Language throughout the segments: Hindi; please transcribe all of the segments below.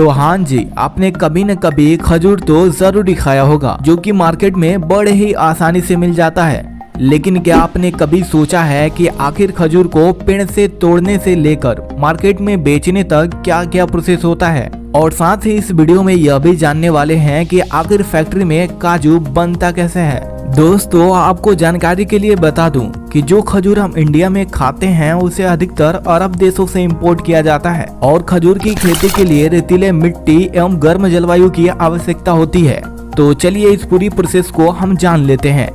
तो हाँ जी, आपने कभी न कभी खजूर तो जरूर खाया होगा, जो कि मार्केट में बड़े ही आसानी से मिल जाता है। लेकिन क्या आपने कभी सोचा है कि आखिर खजूर को पेड़ से तोड़ने से लेकर मार्केट में बेचने तक क्या क्या प्रोसेस होता है। और साथ ही इस वीडियो में यह भी जानने वाले हैं कि आखिर फैक्ट्री में काजू बनता कैसे है। दोस्तों, आपको जानकारी के लिए बता दूं कि जो खजूर हम इंडिया में खाते हैं उसे अधिकतर अरब देशों से इंपोर्ट किया जाता है और खजूर की खेती के लिए रेतीले मिट्टी एवं गर्म जलवायु की आवश्यकता होती है। तो चलिए इस पूरी प्रोसेस को हम जान लेते हैं।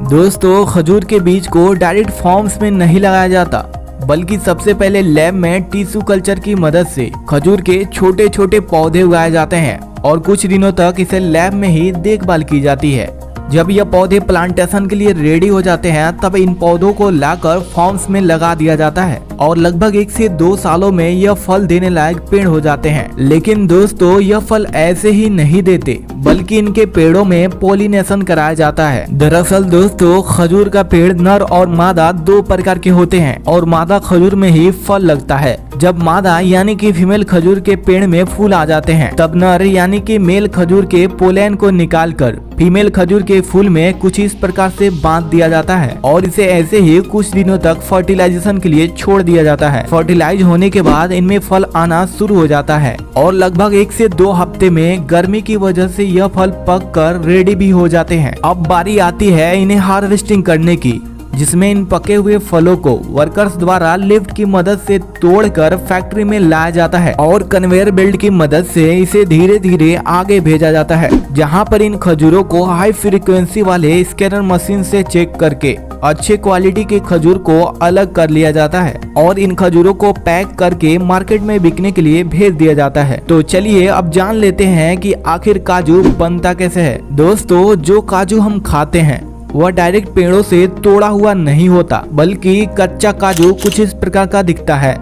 दोस्तों, खजूर के बीज को डायरेक्ट फॉर्म्स में नहीं लगाया जाता, बल्कि सबसे पहले लैब में टिश्यू कल्चर की मदद से खजूर के छोटे छोटे पौधे उगाए जाते हैं और कुछ दिनों तक इसे लैब में ही देखभाल की जाती है। जब यह पौधे प्लांटेशन के लिए रेडी हो जाते हैं तब इन पौधों को लाकर फॉर्म्स में लगा दिया जाता है और लगभग 1 से 2 सालों में यह फल देने लायक पेड़ हो जाते हैं। लेकिन दोस्तों, यह फल ऐसे ही नहीं देते, बल्कि इनके पेड़ों में पॉलिनेशन कराया जाता है। दरअसल दोस्तों, खजूर का पेड़ नर और मादा 2 प्रकार के होते हैं और मादा खजूर में ही फल लगता है। जब मादा यानी कि फीमेल खजूर के पेड़ में फूल आ जाते हैं तब नर यानी कि मेल खजूर के पोलन को निकालकर फीमेल खजूर के फूल में कुछ इस प्रकार से बांध दिया जाता है और इसे ऐसे ही कुछ दिनों तक फर्टिलाइजेशन के लिए छोड़ दिया जाता है। फर्टिलाइज होने के बाद इनमें फल आना शुरू हो जाता है और लगभग 1 से 2 हफ्ते में गर्मी की वजह से यह फल पक कर रेडी भी हो जाते हैं। अब बारी आती है इन्हें हार्वेस्टिंग करने की, जिसमें इन पके हुए फलों को वर्कर्स द्वारा लिफ्ट की मदद से तोड़कर फैक्ट्री में लाया जाता है और कन्वेयर बेल्ट की मदद से इसे धीरे धीरे आगे भेजा जाता है, जहां पर इन खजूरों को हाई फ्रीक्वेंसी वाले स्कैनर मशीन से चेक करके अच्छे क्वालिटी के खजूर को अलग कर लिया जाता है और इन खजूरों को पैक करके मार्केट में बिकने के लिए भेज दिया जाता है। तो चलिए अब जान लेते हैं कि आखिर काजू बनता कैसे है। दोस्तों, जो काजू हम खाते हैं वह डायरेक्ट पेड़ों से तोड़ा हुआ नहीं होता, बल्कि कच्चा काजू कुछ इस प्रकार का दिखता है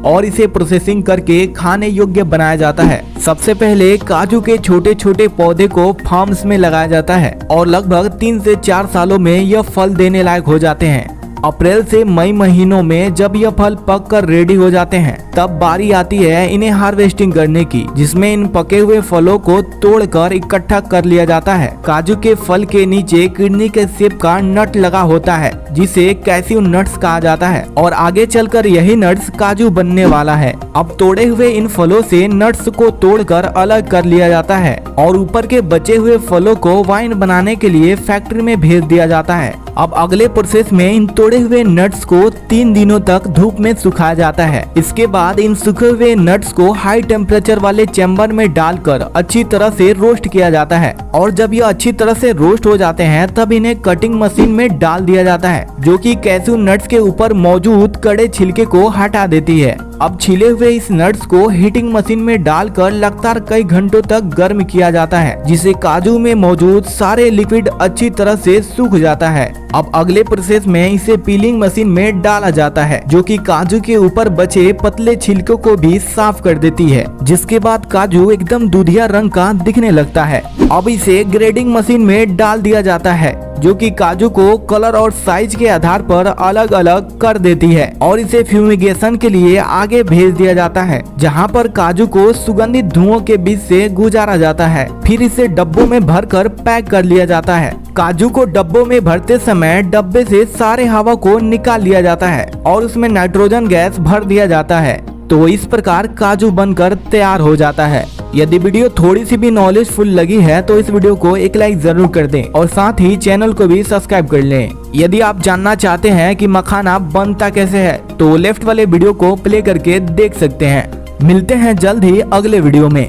और इसे प्रोसेसिंग करके खाने योग्य बनाया जाता है। सबसे पहले काजू के छोटे छोटे पौधे को फार्म्स में लगाया जाता है और लगभग 3 से 4 सालों में यह फल देने लायक हो जाते हैं। अप्रैल से मई महीनों में जब यह फल पक कर रेडी हो जाते हैं तब बारी आती है इन्हें हार्वेस्टिंग करने की, जिसमें इन पके हुए फलों को तोड़कर इकट्ठा कर लिया जाता है। काजू के फल के नीचे किडनी के शेप का नट लगा होता है, जिसे कैस्यू नट्स कहा जाता है और आगे चलकर यही नट्स काजू बनने वाला है। अब तोड़े हुए इन फलों से नट्स को तोड़कर अलग कर लिया जाता है और ऊपर के बचे हुए फलों को वाइन बनाने के लिए फैक्ट्री में भेज दिया जाता है। अब अगले प्रोसेस में इन तोड़े हुए नट्स को 3 दिनों तक धूप में सुखाया जाता है। इसके बाद इन सूखे हुए नट्स को हाई टेम्परेचर वाले चैम्बर में डालकर अच्छी तरह से रोस्ट किया जाता है और जब यह अच्छी तरह से रोस्ट हो जाते हैं तब इन्हें कटिंग मशीन में डाल दिया जाता है, जो कि कैस्यू नट्स के ऊपर मौजूद कड़े छिलके को हटा देती है। अब छिले हुए इस नट्स को हीटिंग मशीन में डालकर लगातार कई घंटों तक गर्म किया जाता है, जिससे काजू में मौजूद सारे लिक्विड अच्छी तरह से सूख जाता है। अब अगले प्रोसेस में इसे पीलिंग मशीन में डाला जाता है, जो कि काजू के ऊपर बचे पतले छिलकों को भी साफ कर देती है, जिसके बाद काजू एकदम दूधिया रंग का दिखने लगता है। अब इसे ग्रेडिंग मशीन में डाल दिया जाता है, जो कि काजू को कलर और साइज के आधार पर अलग अलग कर देती है और इसे फ्यूमिगेशन के लिए आगे भेज दिया जाता है, जहां पर काजू को सुगंधित धुओं के बीच से गुजारा जाता है। फिर इसे डब्बों में भरकर पैक कर लिया जाता है। काजू को डब्बों में भरते समय डब्बे से सारे हवा को निकाल लिया जाता है और उसमें नाइट्रोजन गैस भर दिया जाता है। तो इस प्रकार काजू बनकर तैयार हो जाता है। यदि वीडियो थोड़ी सी भी नॉलेजफुल लगी है तो इस वीडियो को एक लाइक जरूर कर दें और साथ ही चैनल को भी सब्सक्राइब कर लें। यदि आप जानना चाहते हैं कि मखाना बनता कैसे है तो लेफ्ट वाले वीडियो को प्ले करके देख सकते हैं। मिलते हैं जल्द ही अगले वीडियो में।